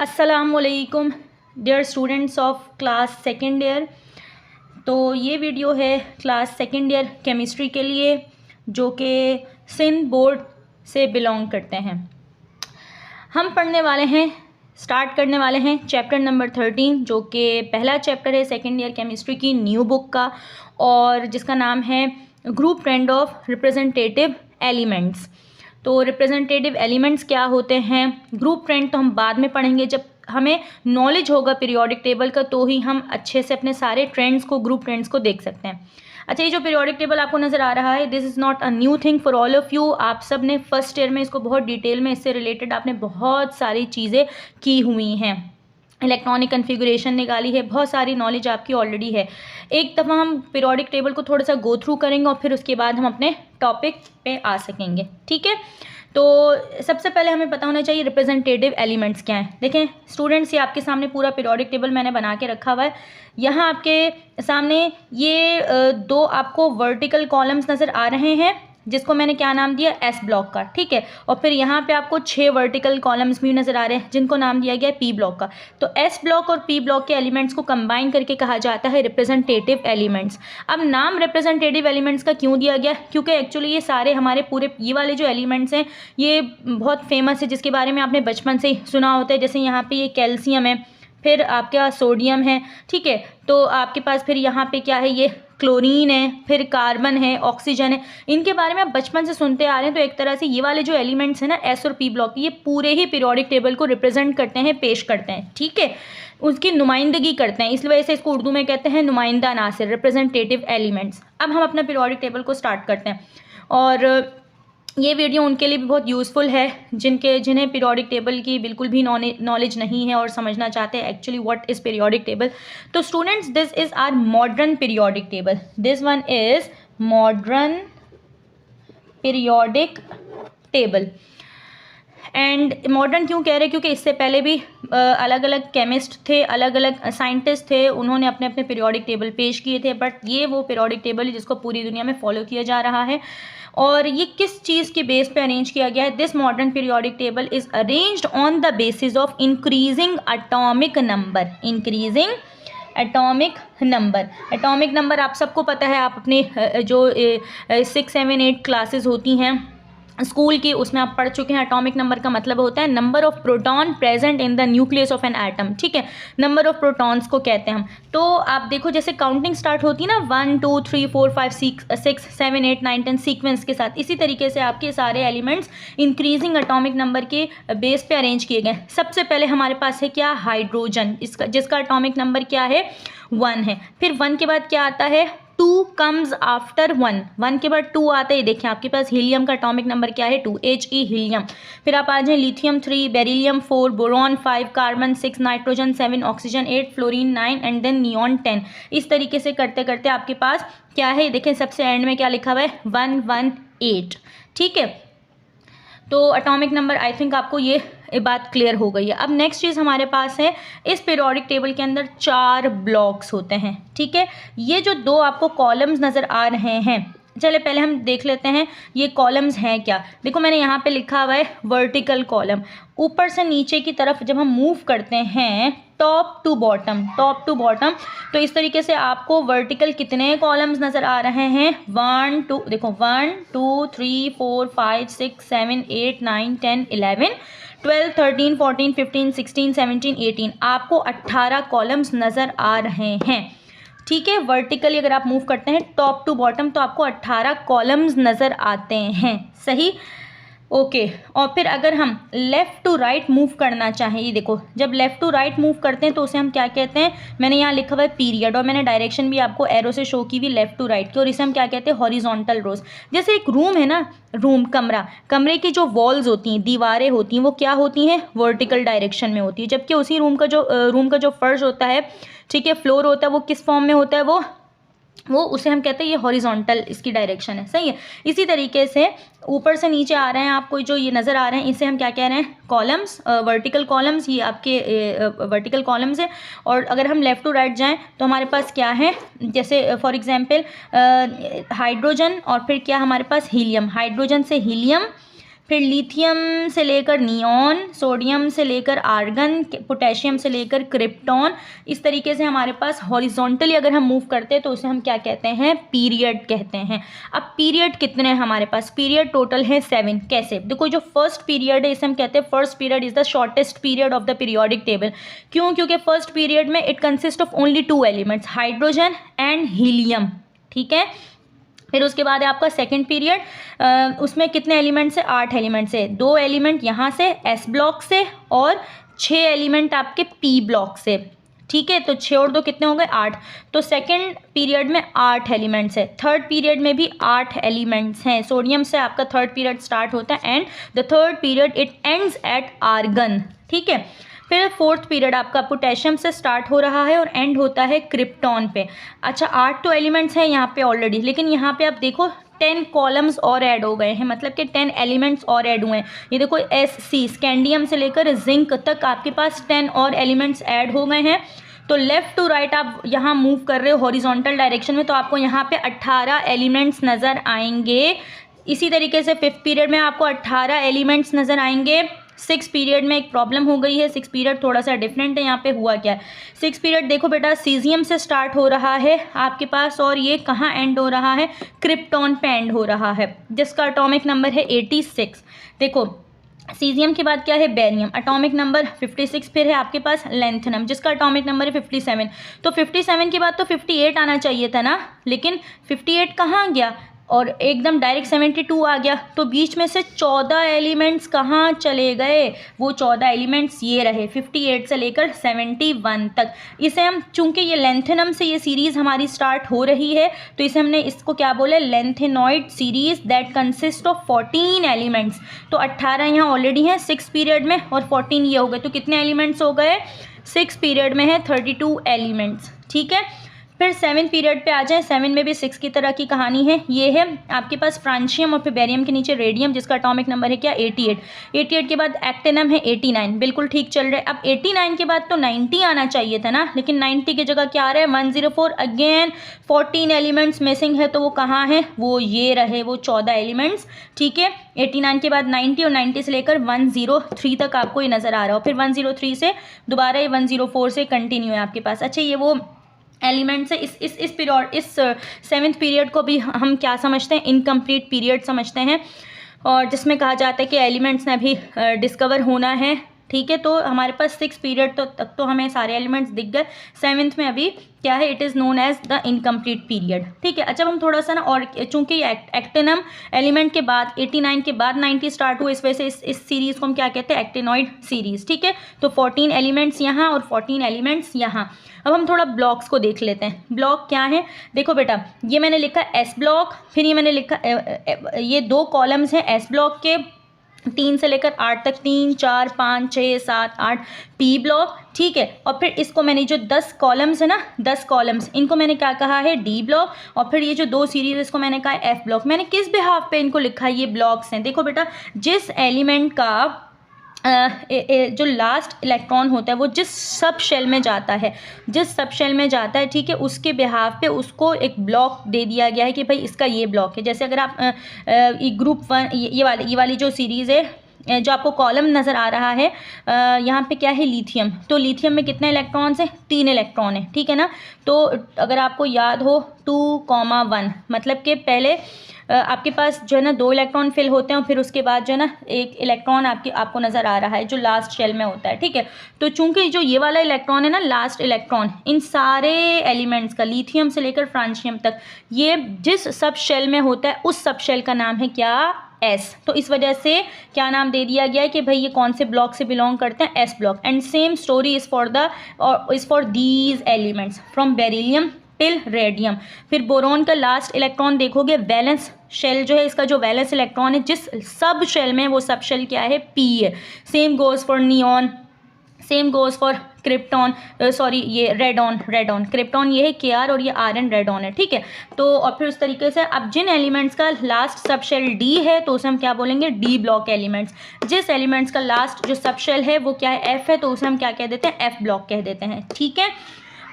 अस्सलामुअलैकुम dear students of class second year. तो ये वीडियो है क्लास सेकेंड ईयर केमिस्ट्री के लिए जो कि सिंध बोर्ड से बिलोंग करते हैं। हम स्टार्ट करने वाले हैं चैप्टर नंबर 13 जो कि पहला चैप्टर है सेकेंड ईयर केमिस्ट्री की न्यू बुक का, और जिसका नाम है group trend of representative elements. तो रिप्रेजेंटेटिव एलिमेंट्स क्या होते हैं, ग्रुप ट्रेंड तो हम बाद में पढ़ेंगे। जब हमें नॉलेज होगा पीरियोडिक टेबल का तो ही हम अच्छे से अपने सारे ट्रेंड्स को, ग्रुप ट्रेंड्स को देख सकते हैं। अच्छा, ये जो पीरियोडिक टेबल आपको नज़र आ रहा है, this is not a new thing for all of you. आप सब ने फर्स्ट ईयर में इसको बहुत डिटेल में, इससे रिलेटेड आपने बहुत सारी चीज़ें की हुई हैं, इलेक्ट्रॉनिक कन्फिगुरेशन निकाली है, बहुत सारी नॉलेज आपकी ऑलरेडी है। एक दफ़ा हम पीरियोडिक टेबल को थोड़ा सा गो थ्रू करेंगे और फिर उसके बाद हम अपने टॉपिक पे आ सकेंगे, ठीक है। तो सबसे पहले हमें पता होना चाहिए रिप्रेजेंटेटिव एलिमेंट्स क्या हैं। देखें स्टूडेंट्स, ये आपके सामने पूरा पीरियोडिक टेबल मैंने बना के रखा हुआ है। यहाँ आपके सामने ये दो आपको वर्टिकल कॉलम्स नज़र आ रहे हैं जिसको मैंने क्या नाम दिया, एस ब्लॉक का, ठीक है। और फिर यहाँ पे आपको 6 वर्टिकल कॉलम्स भी नज़र आ रहे हैं जिनको नाम दिया गया है पी ब्लॉक का। तो एस ब्लॉक और पी ब्लॉक के एलिमेंट्स को कंबाइन करके कहा जाता है रिप्रेजेंटेटिव एलिमेंट्स। अब नाम रिप्रेजेंटेटिव एलिमेंट्स का क्यों दिया गया, क्योंकि एक्चुअली ये सारे हमारे पूरे ये वाले जो एलिमेंट्स हैं ये बहुत फेमस है, जिसके बारे में आपने बचपन से ही सुना होता है। जैसे यहाँ पर ये कैल्शियम है, फिर आपका सोडियम है, ठीक है। तो आपके पास फिर यहाँ पे क्या है, ये क्लोरीन है, फिर कार्बन है, ऑक्सीजन है। इनके बारे में आप बचपन से सुनते आ रहे हैं। तो एक तरह से ये वाले जो एलिमेंट्स हैं ना, एस और पी ब्लॉक, ये पूरे ही पीरियोडिक टेबल को रिप्रेजेंट करते हैं, पेश करते हैं, ठीक है, उसकी नुमाइंदगी करते हैं। इस वजह से इसको उर्दू में कहते हैं नुमाइंदा अनासिर, रिप्रेजेंटेटिव एलिमेंट्स। अब हम अपना पीरियोडिक टेबल को स्टार्ट करते हैं, और ये वीडियो उनके लिए भी बहुत यूज़फुल है जिन्हें पीरियोडिक टेबल की बिल्कुल भी नॉलेज नहीं है और समझना चाहते हैं actually what is periodic table. तो students, this is our modern periodic table, this one is modern periodic table. And modern क्यों कह रहे हैं, क्योंकि इससे पहले भी अलग अलग केमिस्ट थे, अलग अलग साइंटिस्ट थे, उन्होंने अपने अपने पीरियोडिक टेबल पेश किए थे, बट ये वो पीरियोडिक टेबल है जिसको पूरी दुनिया में फॉलो किया जा रहा है। और ये किस चीज़ के बेस पे अरेंज किया गया है, this modern periodic table is arranged on the basis of increasing atomic number, increasing atomic number. Atomic number आप सबको पता है, आप अपने जो 6, 7, 8 क्लासेस होती हैं स्कूल की, उसमें आप पढ़ चुके हैं। एटॉमिक नंबर का मतलब होता है number of proton present in the nucleus of an atom, ठीक है, नंबर ऑफ प्रोटॉन्स को कहते हैं हम। तो आप देखो जैसे काउंटिंग स्टार्ट होती है ना, 1 2 3 4 5 6 7 8 9 10 सीक्वेंस के साथ, इसी तरीके से आपके सारे एलिमेंट्स इंक्रीजिंग एटॉमिक नंबर के बेस पे अरेंज किए गए। सबसे पहले हमारे पास है क्या, हाइड्रोजन, जिसका एटॉमिक नंबर क्या है, 1 है। फिर 1 के बाद क्या आता है, 2 कम्स आफ्टर 1, 1 के बाद 2 आता है। देखिए आपके पास हीलियम का एटॉमिक नंबर क्या है, 2, He हीलियम। फिर आप आ जाएं lithium 3, beryllium 4, boron 5, carbon 6, nitrogen 7, oxygen 8, fluorine 9 and then neon 10। इस तरीके से करते करते आपके पास क्या है, देखें सबसे एंड में क्या लिखा हुआ है, 118, ठीक है। तो एटॉमिक नंबर आई थिंक आपको ये बात क्लियर हो गई है। अब नेक्स्ट चीज़ हमारे पास है, इस पीरियोडिक टेबल के अंदर 4 ब्लॉक्स होते हैं, ठीक है। ये जो 2 आपको कॉलम्स नज़र आ रहे हैं, चले पहले हम देख लेते हैं ये कॉलम्स हैं क्या। देखो मैंने यहाँ पे लिखा हुआ है वर्टिकल कॉलम, ऊपर से नीचे की तरफ जब हम मूव करते हैं top to bottom, top to bottom, तो इस तरीके से आपको वर्टिकल कितने कॉलम्स नज़र आ रहे हैं, 1 2, देखो 1 2 3 4 5 6 7 8 9 10 11 12 13 14 15 16 17 18, आपको 18 कॉलम्स नज़र आ रहे हैं, ठीक है। वर्टिकली अगर आप मूव करते हैं टॉप टू बॉटम तो आपको 18 कॉलम्स नज़र आते हैं, सही, ओके। और फिर अगर हम लेफ़्ट टू राइट मूव करना चाहें, ये देखो जब लेफ़्ट टू राइट मूव करते हैं तो उसे हम क्या कहते हैं, मैंने यहाँ लिखा हुआ है पीरियड, और मैंने डायरेक्शन भी आपको एरो से शो की हुई लेफ़्ट टू राइट की, और इसे हम क्या कहते हैं, हॉरिजॉन्टल रोज। जैसे एक रूम है ना, रूम, कमरे की जो वॉल्स होती हैं, दीवारें होती हैं, वो क्या होती हैं, वर्टिकल डायरेक्शन में होती है, जबकि उसी रूम का जो फर्श होता है, ठीक है, फ्लोर होता है, वो किस फॉर्म में होता है, वो उसे हम कहते हैं ये हॉरिजॉन्टल इसकी डायरेक्शन है, सही है। इसी तरीके से ऊपर से नीचे आ रहे हैं आपको जो ये नज़र आ रहे हैं, इसे हम क्या कह रहे हैं, कॉलम्स, वर्टिकल कॉलम्स, ये आपके वर्टिकल कॉलम्स है। और अगर हम लेफ़्ट टू राइट जाएं तो हमारे पास क्या है, जैसे फॉर एग्जांपल हाइड्रोजन, और फिर क्या हमारे पास हीलियम, हाइड्रोजन से हीलियम, फिर लिथियम से लेकर नियॉन, सोडियम से लेकर आर्गन, पोटेशियम से लेकर क्रिप्टॉन। इस तरीके से हमारे पास हॉरिजॉन्टली अगर हम मूव करते हैं तो उसे हम क्या कहते हैं, पीरियड कहते हैं। अब पीरियड कितने हैं हमारे पास, पीरियड टोटल है 7। कैसे, देखो जो फर्स्ट पीरियड है इसे हम कहते हैं first period is the shortest period of the periodic table. क्यों, क्योंकि फर्स्ट पीरियड में it consist of only 2 elements, hydrogen and helium, ठीक है। फिर उसके बाद है आपका सेकंड पीरियड, उसमें कितने एलिमेंट्स है, 8 एलिमेंट्स है, 2 एलिमेंट यहाँ से एस ब्लॉक से और 6 एलिमेंट आपके पी ब्लॉक से, ठीक है। तो 6 और 2 कितने हो गए, 8। तो सेकंड पीरियड में 8 एलिमेंट्स है, थर्ड पीरियड में भी 8 एलिमेंट्स हैं। सोडियम से आपका थर्ड पीरियड स्टार्ट होता है and the third period it ends at argon, ठीक है। फिर फोर्थ पीरियड आपका पोटेशियम से स्टार्ट हो रहा है और एंड होता है क्रिप्टॉन पे। अच्छा 8 तो एलिमेंट्स हैं यहाँ पे ऑलरेडी, लेकिन यहाँ पे आप देखो 10 कॉलम्स और ऐड हो गए हैं, मतलब कि 10 एलिमेंट्स और ऐड हुए हैं। ये देखो SC स्कैंडियम से लेकर जिंक तक आपके पास 10 और एलिमेंट्स ऐड हो गए हैं। तो लेफ़्ट टू राइट आप यहाँ मूव कर रहे हो हॉरिजॉन्टल डायरेक्शन में, तो आपको यहाँ पे 18 एलिमेंट्स नज़र आएंगे। इसी तरीके से फिफ्थ पीरियड में आपको 18 एलिमेंट्स नज़र आएंगे। 6 पीरियड में एक प्रॉब्लम हो गई है, 6 पीरियड थोड़ा सा डिफरेंट है। यहाँ पे हुआ क्या है, 6 पीरियड देखो बेटा सीजियम से स्टार्ट हो रहा है आपके पास और ये कहाँ एंड हो रहा है, क्रिप्टॉन पे एंड हो रहा है, जिसका एटॉमिक नंबर है 86। देखो सीजियम के बाद क्या है, बेरियम, एटॉमिक नंबर 56। फिर है आपके पास लेंथनम जिसका एटॉमिक नंबर है 57। तो 57 के बाद तो 58 आना चाहिए था ना, लेकिन 58 कहाँ गया और एकदम डायरेक्ट 72 आ गया। तो बीच में से 14 एलिमेंट्स कहाँ चले गए, वो 14 एलिमेंट्स ये रहे 58 से लेकर 71 तक। इसे हम, चूंकि ये लेंथेनम से ये सीरीज़ हमारी स्टार्ट हो रही है, तो इसे हमने इसको क्या बोले, lanthanoid series that consist of 14 elements. तो 18 यहाँ ऑलरेडी हैं 6 पीरियड में और 14 ये हो गए, तो कितने एलिमेंट्स हो गए, 6 पीरियड में है 32 एलिमेंट्स, ठीक है। फिर 7 पीरियड पे आ जाए, 7 में भी 6 की तरह की कहानी है। ये है आपके पास फ्रांशियम और फिर बेरियम के नीचे रेडियम जिसका एटॉमिक नंबर है क्या, 88। 88 के बाद एक्टिनम है 89, बिल्कुल ठीक चल रहा है। अब 89 के बाद तो 90 आना चाहिए था ना, लेकिन 90 की जगह क्या आ रहा है, 104। अगेन 14 एलिमेंट्स मिसिंग है, तो वो कहाँ है, वो ये रहे, वो 14 एलिमेंट्स, ठीक है। 89 के बाद 90 और 90 से लेकर 103 तक आपको ये नज़र आ रहा हो। फिर 103 से दोबारा ये 104 से कंटिन्यू है आपके पास। अच्छा ये वो एलिमेंट्स है। इस पीरियड, इस 7th पीरियड को भी हम क्या समझते हैं, इनकम्प्लीट पीरियड समझते हैं, और जिसमें कहा जाता है कि एलिमेंट्स ने अभी डिस्कवर होना है, ठीक है। तो हमारे पास 6 पीरियड तक तो हमें सारे एलिमेंट्स दिख गए, 7th में अभी क्या है, it is known as the incomplete period, ठीक है। अच्छा हम थोड़ा सा ना, और चूंकि एक्टिनम एलिमेंट के बाद 89 के बाद 90 स्टार्ट हुआ, इस वजह से इस सीरीज़ को हम क्या कहते हैं, एक्टिनॉइड सीरीज़, ठीक है। तो 14 एलिमेंट्स यहाँ और 14 एलिमेंट्स यहाँ। अब हम थोड़ा ब्लॉक्स को देख लेते हैं। ब्लॉक क्या है, देखो बेटा ये मैंने लिखा एस ब्लॉक, फिर ये मैंने लिखा ये 2 कॉलम्स हैं एस ब्लॉक के 3 से लेकर 8 तक, 3 4 5 6 7 8 पी ब्लॉक, ठीक है। और फिर इसको मैंने जो 10 कॉलम्स है ना, 10 कॉलम्स, इनको मैंने क्या कहा है, डी ब्लॉक। और फिर ये जो 2 सीरीज इसको मैंने कहा एफ ब्लॉक। मैंने किस बिहाफ पे इनको लिखा है, ये ब्लॉक्स हैं। देखो बेटा जिस एलिमेंट का जो लास्ट इलेक्ट्रॉन होता है वो जिस सब शेल में जाता है, जिस सब शेल में जाता है, ठीक है, उसके बिहाफ पे उसको एक ब्लॉक दे दिया गया है कि भाई इसका ये ब्लॉक है। जैसे अगर आप ग्रुप 1 ये वाली जो सीरीज़ है, जो आपको कॉलम नज़र आ रहा है, यहाँ पे क्या है, लिथियम। तो लिथियम में कितने इलेक्ट्रॉन्स हैं, 3 इलेक्ट्रॉन है, ठीक है ना। तो अगर आपको याद हो 2,1 मतलब कि पहले आपके पास जो है ना 2 इलेक्ट्रॉन फिल होते हैं और फिर उसके बाद जो है ना एक इलेक्ट्रॉन आपको नज़र आ रहा है जो लास्ट शेल में होता है, ठीक है। तो चूंकि जो ये वाला इलेक्ट्रॉन है ना, लास्ट इलेक्ट्रॉन, इन सारे एलिमेंट्स का लिथियम से लेकर फ्रांशियम तक, ये जिस सब शेल में होता है उस सब शेल का नाम है क्या, एस। तो इस वजह से क्या नाम दे दिया गया है कि भाई ये कौन से ब्लॉक से बिलोंग करते हैं, S block. And same story is for these elements from beryllium till radium. फिर बोरोन का लास्ट इलेक्ट्रॉन देखोगे, वैलेंस शेल जो है, इसका जो वैलेंस इलेक्ट्रॉन है जिस सब शेल में, वो सब शेल क्या है, पी है। Same goes for neon, same goes for krypton, sorry ये रेडॉन क्रिप्टॉन ये है KR और ये RN रेडॉन है, ठीक है। तो और फिर उस तरीके से अब जिन एलिमेंट्स का लास्ट सब शेल D है तो उसे हम क्या बोलेंगे, D ब्लॉक एलिमेंट्स। जिस एलिमेंट्स का लास्ट जो सब शेल है वो क्या है, F है, तो उसे हम क्या कह देते हैं, F ब्लॉक कह देते हैं, ठीक है।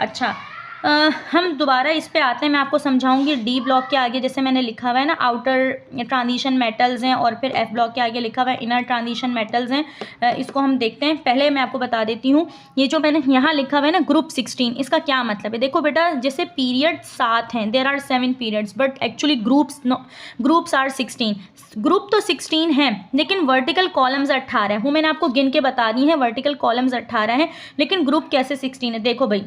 अच्छा हम दोबारा इस पे आते हैं, मैं आपको समझाऊंगी। डी ब्लॉक के आगे जैसे मैंने लिखा हुआ है ना, आउटर ट्रांजिशन मेटल्स हैं, और फिर एफ ब्लॉक के आगे लिखा हुआ है इनर ट्रांजिशन मेटल्स हैं। इसको हम देखते हैं। पहले मैं आपको बता देती हूँ, ये जो मैंने यहाँ लिखा हुआ है ना ग्रुप 16, इसका क्या मतलब है। देखो बेटा, जैसे पीरियड 7 हैं, there are 7 periods, but actually groups are 16। Group तो 16 हैं, लेकिन वर्टिकल कॉलम्स 18 हैं। वो मैंने आपको गिन के बता दी हैं, वर्टिकल कॉलम्स 18 हैं, लेकिन ग्रुप कैसे 16 है। देखो भाई,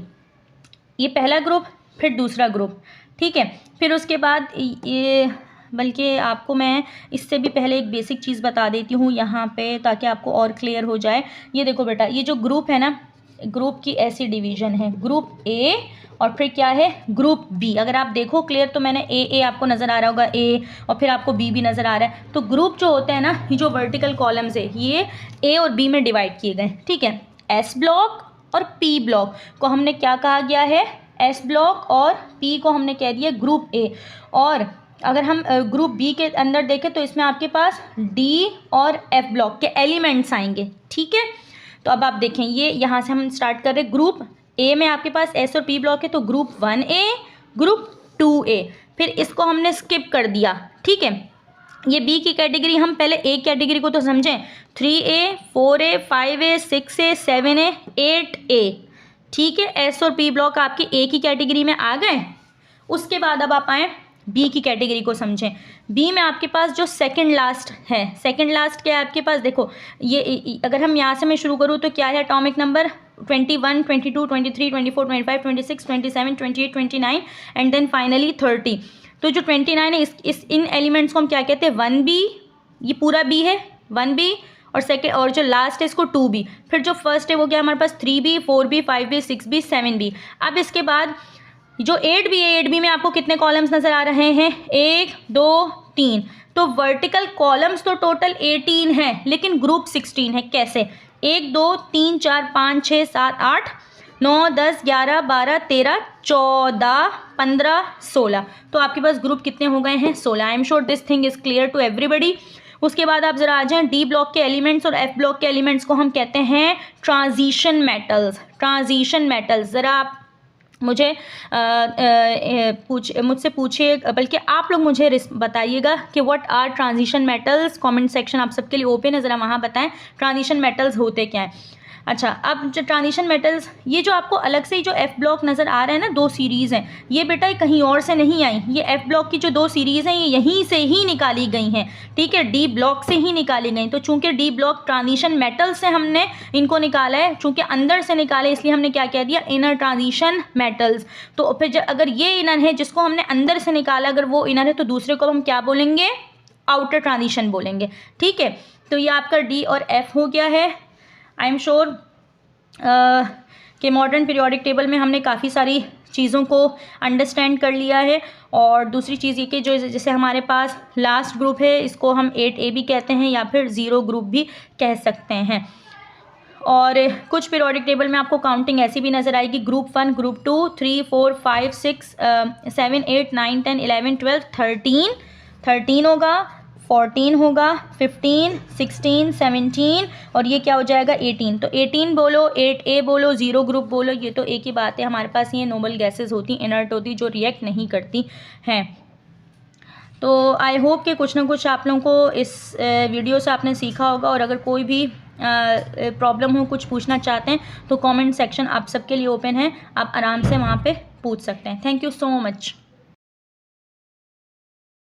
ये पहला ग्रुप, फिर दूसरा ग्रुप, ठीक है। फिर उसके बाद ये, बल्कि आपको मैं इससे भी पहले एक बेसिक चीज़ बता देती हूँ यहाँ पे, ताकि आपको और क्लियर हो जाए। ये देखो बेटा, ये जो ग्रुप है ना, ग्रुप की ऐसी डिवीज़न है, ग्रुप ए और फिर क्या है ग्रुप बी। अगर आप देखो क्लियर तो मैंने ए आपको नज़र आ रहा होगा, ए, और फिर आपको बी भी नज़र आ रहा है। तो ग्रुप जो होते हैं ना, ये जो वर्टिकल कॉलम्स है, ये ए और बी में डिवाइड किए गए, ठीक है। एस ब्लॉक और पी ब्लॉक को हमने क्या कहा गया है, एस ब्लॉक, और पी को हमने कह दिया ग्रुप ए। और अगर हम ग्रुप बी के अंदर देखें तो इसमें आपके पास डी और एफ ब्लॉक के एलिमेंट्स आएंगे, ठीक है। तो अब आप देखें, ये यहाँ से हम स्टार्ट कर रहे हैं। ग्रुप ए में आपके पास एस और पी ब्लॉक है, तो ग्रुप 1A, ग्रुप 2A, फिर इसको हमने स्किप कर दिया, ठीक है। ये बी की कैटेगरी, हम पहले ए कैटेगरी को तो समझें, 3A, 4A, 5A, 6A, 7A, 8A, ठीक है। एस और पी ब्लॉक आपके ए की कैटेगरी में आ गए। उसके बाद अब आप आए बी की कैटेगरी को समझें। बी में आपके पास जो सेकंड लास्ट है, सेकंड लास्ट क्या है आपके पास, देखो ये अगर हम यहाँ से मैं शुरू करूँ तो क्या है, atomic number 21, 22, 23, 24, 25, 26, 27, 28, 29 and then finally 30। तो जो 29 है, इन एलिमेंट्स को हम क्या कहते हैं, 1B, ये पूरा B है 1B, और सेकेंड, और जो लास्ट है इसको 2B। फिर जो फर्स्ट है वो क्या हमारे पास 3B, 4B, 5B, 6B, 7B। अब इसके बाद जो 8B है, 8B में आपको कितने कॉलम्स नज़र आ रहे हैं, 1, 2, 3। तो वर्टिकल कॉलम्स तो टोटल 18 हैं, लेकिन ग्रुप 16 है। कैसे, 1, 2, 3, 4, 5, 6, 7, 8, 9, 10, 11, 12, 13, 14, 15, 16। तो आपके पास ग्रुप कितने हो गए हैं, 16। I am sure this thing is clear to everybody. उसके बाद आप जरा आ जाएं, डी ब्लॉक के एलिमेंट्स और एफ ब्लॉक के एलिमेंट्स को हम कहते हैं ट्रांजिशन मेटल्स। ट्रांजिशन मेटल्स, ज़रा आप मुझे मुझसे पूछिए, बल्कि आप लोग मुझे बताइएगा कि what are transition metals. Comment section आप सबके लिए ओपन है, ज़रा वहाँ बताएं ट्रांजिशन मेटल्स होते क्या हैं। अच्छा, अब जो ट्रांजिशन मेटल्स, ये जो आपको अलग से जो एफ ब्लॉक नज़र आ रहा है ना, 2 सीरीज़ हैं, ये बेटा कहीं और से नहीं आई। ये एफ ब्लॉक की जो 2 सीरीज़ हैं, ये यहीं से ही निकाली गई हैं, ठीक है, डी ब्लॉक से ही निकाली गई। तो चूंकि डी ब्लॉक ट्रांजिशन मेटल से हमने इनको निकाला है, चूंकि अंदर से निकाले, इसलिए हमने क्या कह दिया, इनर ट्रांजिशन मेटल्स। तो फिर अगर ये इनर है जिसको हमने अंदर से निकाला, अगर वो इनर है तो दूसरे को हम क्या बोलेंगे, आउटर ट्रांजिशन बोलेंगे, ठीक है। तो ये आपका डी और एफ हो गया है। आई एम श्योर कि मॉडर्न पीरियोडिक टेबल में हमने काफ़ी सारी चीज़ों को अंडरस्टैंड कर लिया है। और दूसरी चीज़ ये कि जो जैसे हमारे पास लास्ट ग्रुप है, इसको हम 8A भी कहते हैं, या फिर 0 ग्रुप भी कह सकते हैं। और कुछ पीरियोडिक टेबल में आपको काउंटिंग ऐसी भी नज़र आएगी, ग्रुप 1, ग्रुप 2, 3, 4, 5, 6, 7, 8, 9, 10, 11, 12, 13 होगा, 14 होगा, 15, 16, 17, और ये क्या हो जाएगा 18। तो 18 बोलो, 8A बोलो, 0 ग्रुप बोलो, ये तो एक ही बात है। हमारे पास ये नोबल गैसेस होती, इनर्ट होती, जो रिएक्ट नहीं करती हैं। तो आई होप कि कुछ ना कुछ आप लोगों को इस वीडियो से आपने सीखा होगा। और अगर कोई भी प्रॉब्लम हो, कुछ पूछना चाहते हैं, तो कमेंट सेक्शन आप सबके लिए ओपन है, आप आराम से वहाँ पे पूछ सकते हैं। Thank you so much.